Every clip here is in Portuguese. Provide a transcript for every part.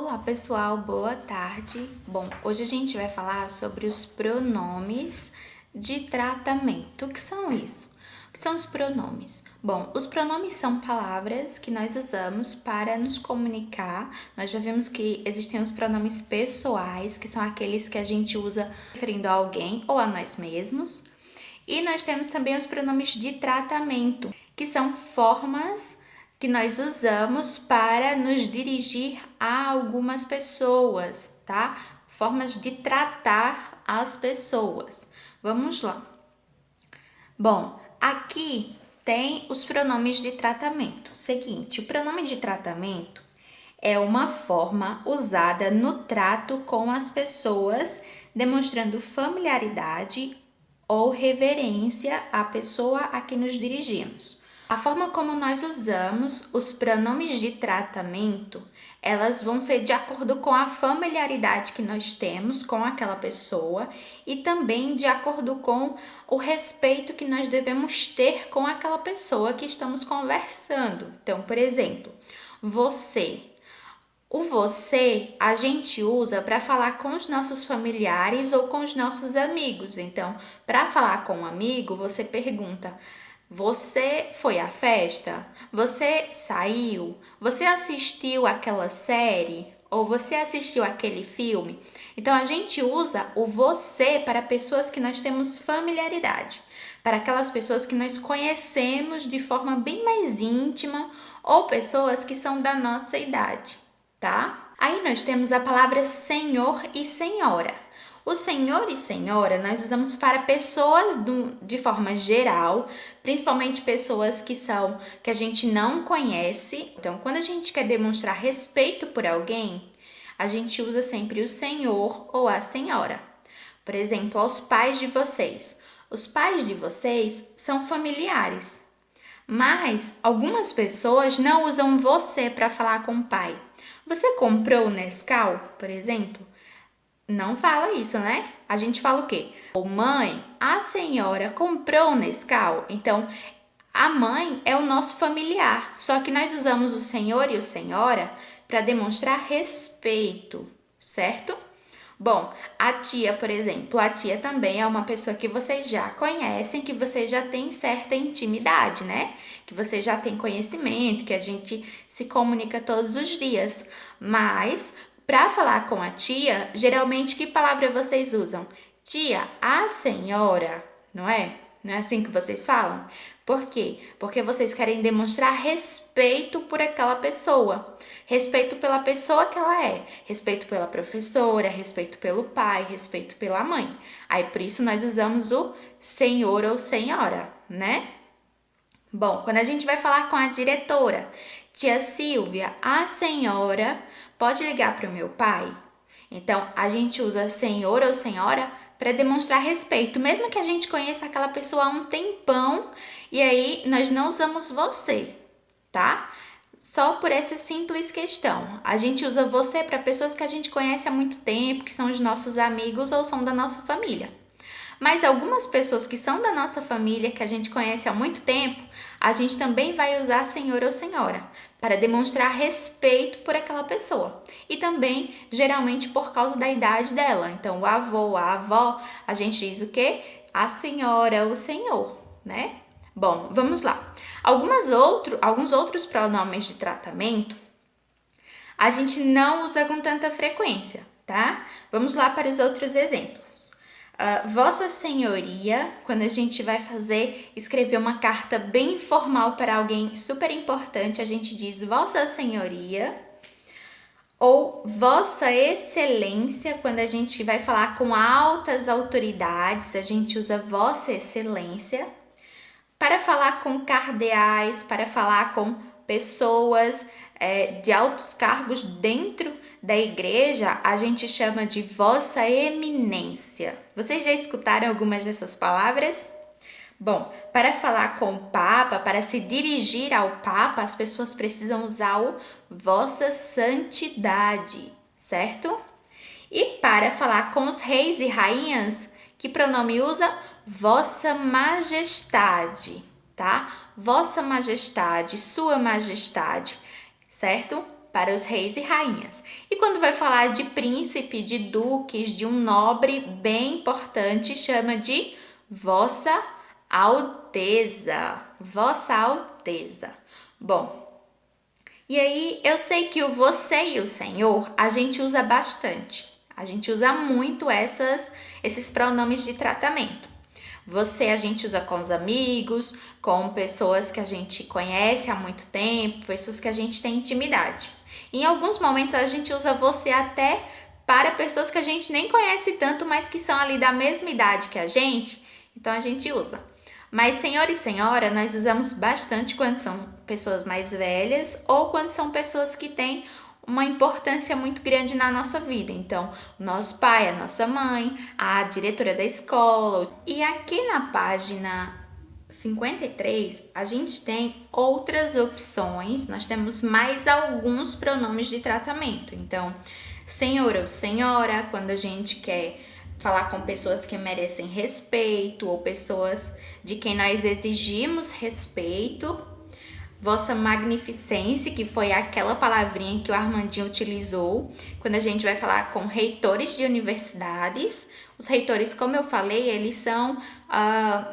Olá pessoal, boa tarde. Bom, hoje a gente vai falar sobre os pronomes de tratamento. O que são isso? O que são os pronomes? Bom, os pronomes são palavras que nós usamos para nos comunicar. Nós já vimos que existem os pronomes pessoais, que são aqueles que a gente usa referindo a alguém ou a nós mesmos. E nós temos também os pronomes de tratamento, que são formas que nós usamos para nos dirigir a algumas pessoas, tá? Formas de tratar as pessoas. Vamos lá. Bom, aqui tem os pronomes de tratamento. Seguinte, o pronome de tratamento é uma forma usada no trato com as pessoas, demonstrando familiaridade ou reverência à pessoa a que nos dirigimos. A forma como nós usamos os pronomes de tratamento, elas vão ser de acordo com a familiaridade que nós temos com aquela pessoa e também de acordo com o respeito que nós devemos ter com aquela pessoa que estamos conversando. Então, por exemplo, você. O você a gente usa para falar com os nossos familiares ou com os nossos amigos. Então, para falar com um amigo, você pergunta: você foi à festa? Você saiu? Você assistiu aquela série? Ou você assistiu aquele filme? Então, a gente usa o você para pessoas que nós temos familiaridade, para aquelas pessoas que nós conhecemos de forma bem mais íntima ou pessoas que são da nossa idade, tá? Aí nós temos a palavra senhor e senhora. O senhor e senhora nós usamos para pessoas de forma geral, principalmente pessoas que a gente não conhece. Então, quando a gente quer demonstrar respeito por alguém, a gente usa sempre o senhor ou a senhora. Por exemplo, aos pais de vocês. Os pais de vocês são familiares, mas algumas pessoas não usam você para falar com o pai. Você comprou o Nescau, por exemplo? Não fala isso, né? A gente fala o quê? Ô mãe, a senhora comprou o Nescau? Então, a mãe é o nosso familiar, só que nós usamos o senhor e o senhora para demonstrar respeito, certo? Bom, a tia, por exemplo, a tia também é uma pessoa que vocês já conhecem, que vocês já têm certa intimidade, né? Que vocês já têm conhecimento, que a gente se comunica todos os dias. Mas, para falar com a tia, geralmente que palavra vocês usam? Tia, a senhora, não é? Não é assim que vocês falam? Por quê? Porque vocês querem demonstrar respeito por aquela pessoa. Respeito pela pessoa que ela é. Respeito pela professora, respeito pelo pai, respeito pela mãe. Aí, por isso, nós usamos o senhor ou senhora, né? Bom, quando a gente vai falar com a diretora, tia Silvia, a senhora pode ligar para o meu pai? Então, a gente usa senhor ou senhora para demonstrar respeito, mesmo que a gente conheça aquela pessoa há um tempão, e aí nós não usamos você, tá? Só por essa simples questão. A gente usa você para pessoas que a gente conhece há muito tempo, que são os nossos amigos ou são da nossa família. Mas algumas pessoas que são da nossa família, que a gente conhece há muito tempo, a gente também vai usar senhor ou senhora para demonstrar respeito por aquela pessoa. E também, geralmente, por causa da idade dela. Então, o avô, a avó, a gente diz o quê? A senhora, o senhor, né? Bom, vamos lá. Alguns outros pronomes de tratamento a gente não usa com tanta frequência, tá? Vamos lá para os outros exemplos. Vossa Senhoria, quando a gente vai escrever uma carta bem formal para alguém super importante, a gente diz Vossa Senhoria. Ou Vossa Excelência, quando a gente vai falar com altas autoridades, a gente usa Vossa Excelência. Para falar com cardeais, para falar com pessoas de altos cargos dentro da igreja, a gente chama de Vossa Eminência. Vocês já escutaram algumas dessas palavras? Bom, para falar com o Papa, para se dirigir ao Papa, as pessoas precisam usar o Vossa Santidade, certo? E para falar com os reis e rainhas, que pronome usa? Vossa Majestade, tá? Vossa Majestade, Sua Majestade, certo? para os reis e rainhas. E quando vai falar de príncipe, de duques, de um nobre bem importante, chama de Vossa Alteza. Vossa Alteza. Bom, e aí eu sei que o você e o senhor a gente usa bastante. A gente usa muito esses pronomes de tratamento. Você a gente usa com os amigos, com pessoas que a gente conhece há muito tempo, pessoas que a gente tem intimidade. Em alguns momentos a gente usa você até para pessoas que a gente nem conhece tanto, mas que são ali da mesma idade que a gente, então a gente usa. Mas senhor e senhora nós usamos bastante quando são pessoas mais velhas ou quando são pessoas que têm uma importância muito grande na nossa vida. Então, o nosso pai, a nossa mãe, a diretora da escola. E aqui na página 53, a gente tem outras opções. Nós temos mais alguns pronomes de tratamento. Então, senhor ou senhora, quando a gente quer falar com pessoas que merecem respeito ou pessoas de quem nós exigimos respeito. Vossa Magnificência, que foi aquela palavrinha que o Armandinho utilizou quando a gente vai falar com reitores de universidades. Os reitores, como eu falei, eles são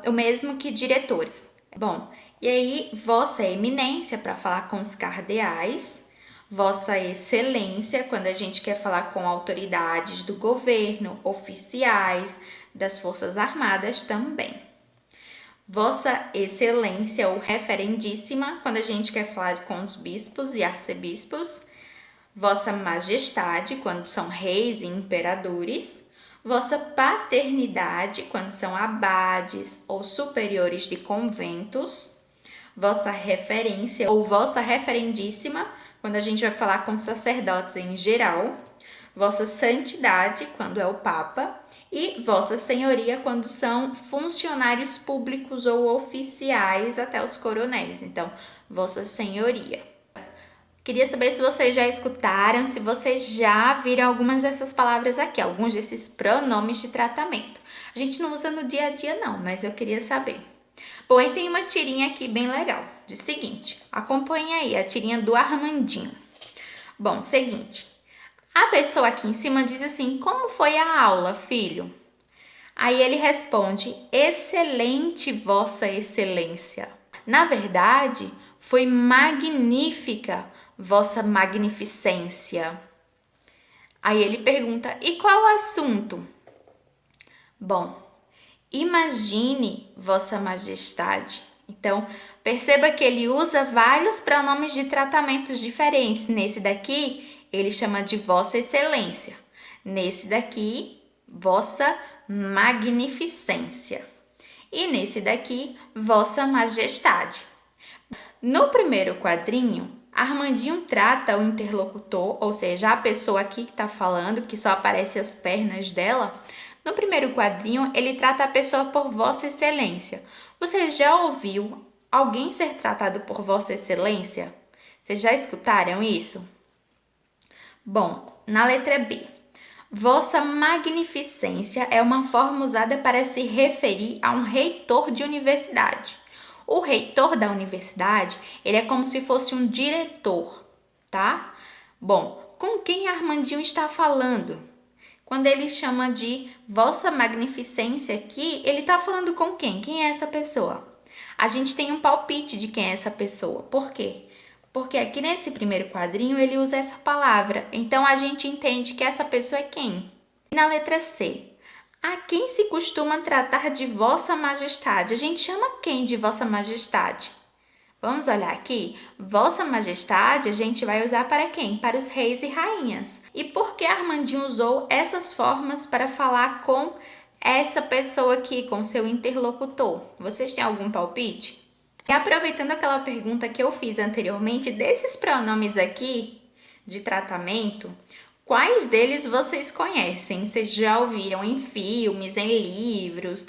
o mesmo que diretores. Bom, e aí, Vossa Eminência, para falar com os cardeais. Vossa Excelência, quando a gente quer falar com autoridades do governo, oficiais, das Forças Armadas também. Vossa Excelência ou Referendíssima, quando a gente quer falar com os bispos e arcebispos. Vossa Majestade, quando são reis e imperadores. Vossa Paternidade, quando são abades ou superiores de conventos. Vossa Referência ou Vossa Referendíssima, quando a gente vai falar com sacerdotes em geral. Vossa Santidade, quando é o Papa. E Vossa Senhoria, quando são funcionários públicos ou oficiais, até os coronéis. Então, Vossa Senhoria. Queria saber se vocês já escutaram, se vocês já viram algumas dessas palavras aqui, alguns desses pronomes de tratamento. A gente não usa no dia a dia não, mas eu queria saber. Bom, aí tem uma tirinha aqui bem legal. Diz o seguinte, acompanha aí a tirinha do Armandinho. Bom, seguinte. A pessoa aqui em cima diz assim, como foi a aula, filho? Aí ele responde, excelente, Vossa Excelência. Na verdade, foi magnífica, Vossa Magnificência. Aí ele pergunta, e qual o assunto? Bom, imagine, Vossa Majestade. Então, perceba que ele usa vários pronomes de tratamentos diferentes. Nesse daqui, ele chama de Vossa Excelência. Nesse daqui, Vossa Magnificência. E nesse daqui, Vossa Majestade. No primeiro quadrinho, Armandinho trata o interlocutor, ou seja, a pessoa aqui que está falando, que só aparece as pernas dela. No primeiro quadrinho, ele trata a pessoa por Vossa Excelência. Você já ouviu alguém ser tratado por Vossa Excelência? Vocês já escutaram isso? Bom, na letra B, Vossa Magnificência é uma forma usada para se referir a um reitor de universidade. O reitor da universidade, ele é como se fosse um diretor, tá? Bom, com quem Armandinho está falando? Quando ele chama de Vossa Magnificência aqui, ele está falando com quem? Quem é essa pessoa? A gente tem um palpite de quem é essa pessoa. Por quê? Porque aqui nesse primeiro quadrinho ele usa essa palavra. Então a gente entende que essa pessoa é quem? Na letra C, a quem se costuma tratar de Vossa Majestade? A gente chama quem de Vossa Majestade? Vamos olhar aqui. Vossa Majestade a gente vai usar para quem? Para os reis e rainhas. E por que Armandinho usou essas formas para falar com essa pessoa aqui, com seu interlocutor? Vocês têm algum palpite? E aproveitando aquela pergunta que eu fiz anteriormente, desses pronomes aqui de tratamento, quais deles vocês conhecem? Vocês já ouviram em filmes, em livros?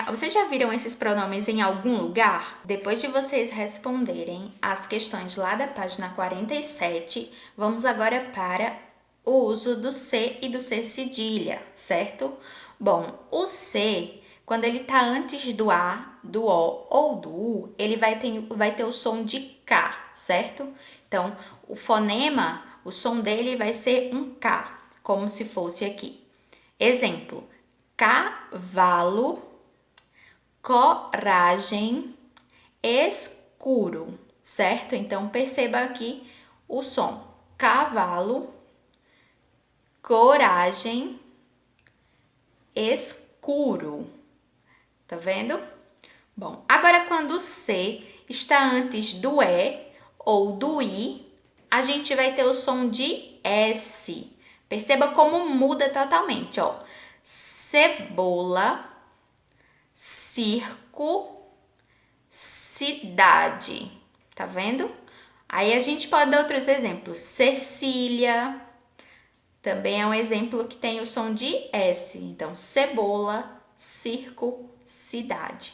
Vocês já viram esses pronomes em algum lugar? Depois de vocês responderem as questões lá da página 47, vamos agora para o uso do C e do C cedilha, certo? Bom, o C, quando ele está antes do A, do O ou do U, ele vai ter o som de K, certo? Então, o fonema, O som dele vai ser um K, como se fosse aqui. Exemplo: cavalo, coragem, escuro, certo? Então, perceba aqui o som. Cavalo, coragem, escuro. Tá vendo? Bom, agora quando o C está antes do E ou do I, a gente vai ter o som de S. Perceba como muda totalmente, ó. Cebola, circo, cidade. Tá vendo? Aí a gente pode dar outros exemplos. Cecília, também é um exemplo que tem o som de S. Então, cebola, circo, cidade.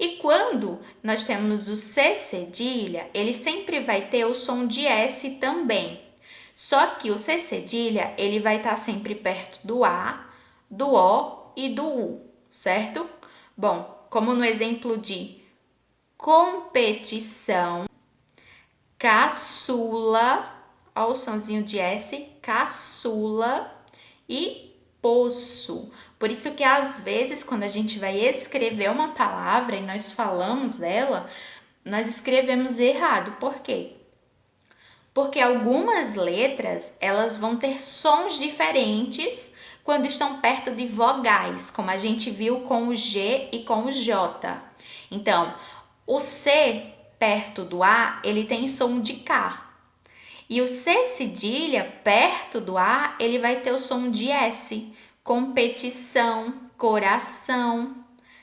E quando nós temos o C cedilha, ele sempre vai ter o som de S também. Só que o C cedilha, ele vai estar sempre perto do A, do O e do U, certo? Bom, como no exemplo de competição, caçula, ó o sonzinho de S, caçula e poço. Por isso que às vezes quando a gente vai escrever uma palavra e nós falamos ela, nós escrevemos errado. Por quê? Porque algumas letras, elas vão ter sons diferentes quando estão perto de vogais, como a gente viu com o G e com o J. Então, o C perto do A, ele tem som de K. E o C cedilha, perto do A, ele vai ter o som de S. Competição, coração,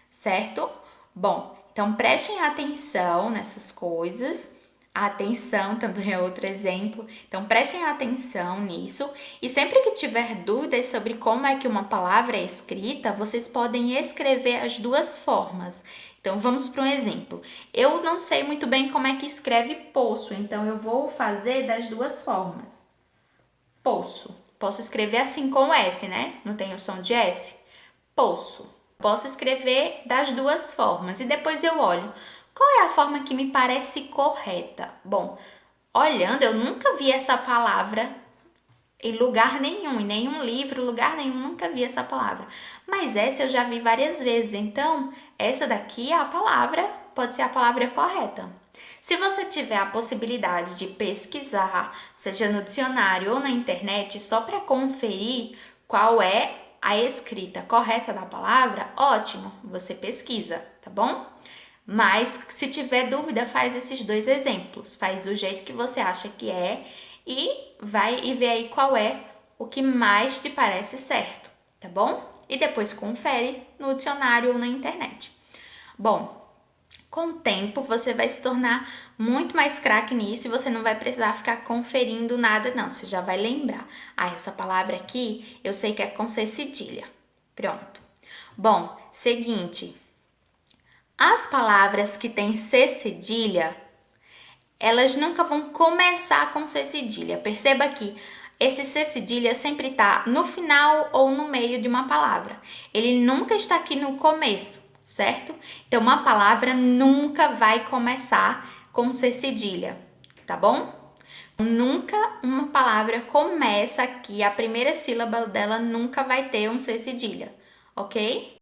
certo? Bom, então prestem atenção nessas coisas. A atenção também é outro exemplo. Então prestem atenção nisso. E sempre que tiver dúvidas sobre como é que uma palavra é escrita, vocês podem escrever as duas formas. Então, vamos para um exemplo. Eu não sei muito bem como é que escreve poço, então eu vou fazer das duas formas. Poço. Posso escrever assim com S, né? Não tem o som de S? Poço. Posso escrever das duas formas e depois eu olho. Qual é a forma que me parece correta? Bom, olhando, eu nunca vi essa palavra em lugar nenhum, em nenhum livro, lugar nenhum, nunca vi essa palavra. Mas essa eu já vi várias vezes, então essa daqui é a palavra, pode ser a palavra correta. Se você tiver a possibilidade de pesquisar, seja no dicionário ou na internet, só para conferir qual é a escrita correta da palavra, ótimo, você pesquisa, tá bom? Mas se tiver dúvida, faz esses dois exemplos, faz do jeito que você acha que é e vai e vê aí qual é o que mais te parece certo, tá bom? E depois confere no dicionário ou na internet. Bom, com o tempo você vai se tornar muito mais craque nisso e você não vai precisar ficar conferindo nada não, você já vai lembrar. Ah, essa palavra aqui eu sei que é com C cedilha. Pronto. Bom, seguinte, as palavras que têm C cedilha, elas nunca vão começar com C cedilha. Perceba que esse C cedilha sempre está no final ou no meio de uma palavra. Ele nunca está aqui no começo, certo? Então, uma palavra nunca vai começar com C cedilha, tá bom? Nunca uma palavra começa aqui, a primeira sílaba dela nunca vai ter um C cedilha, ok?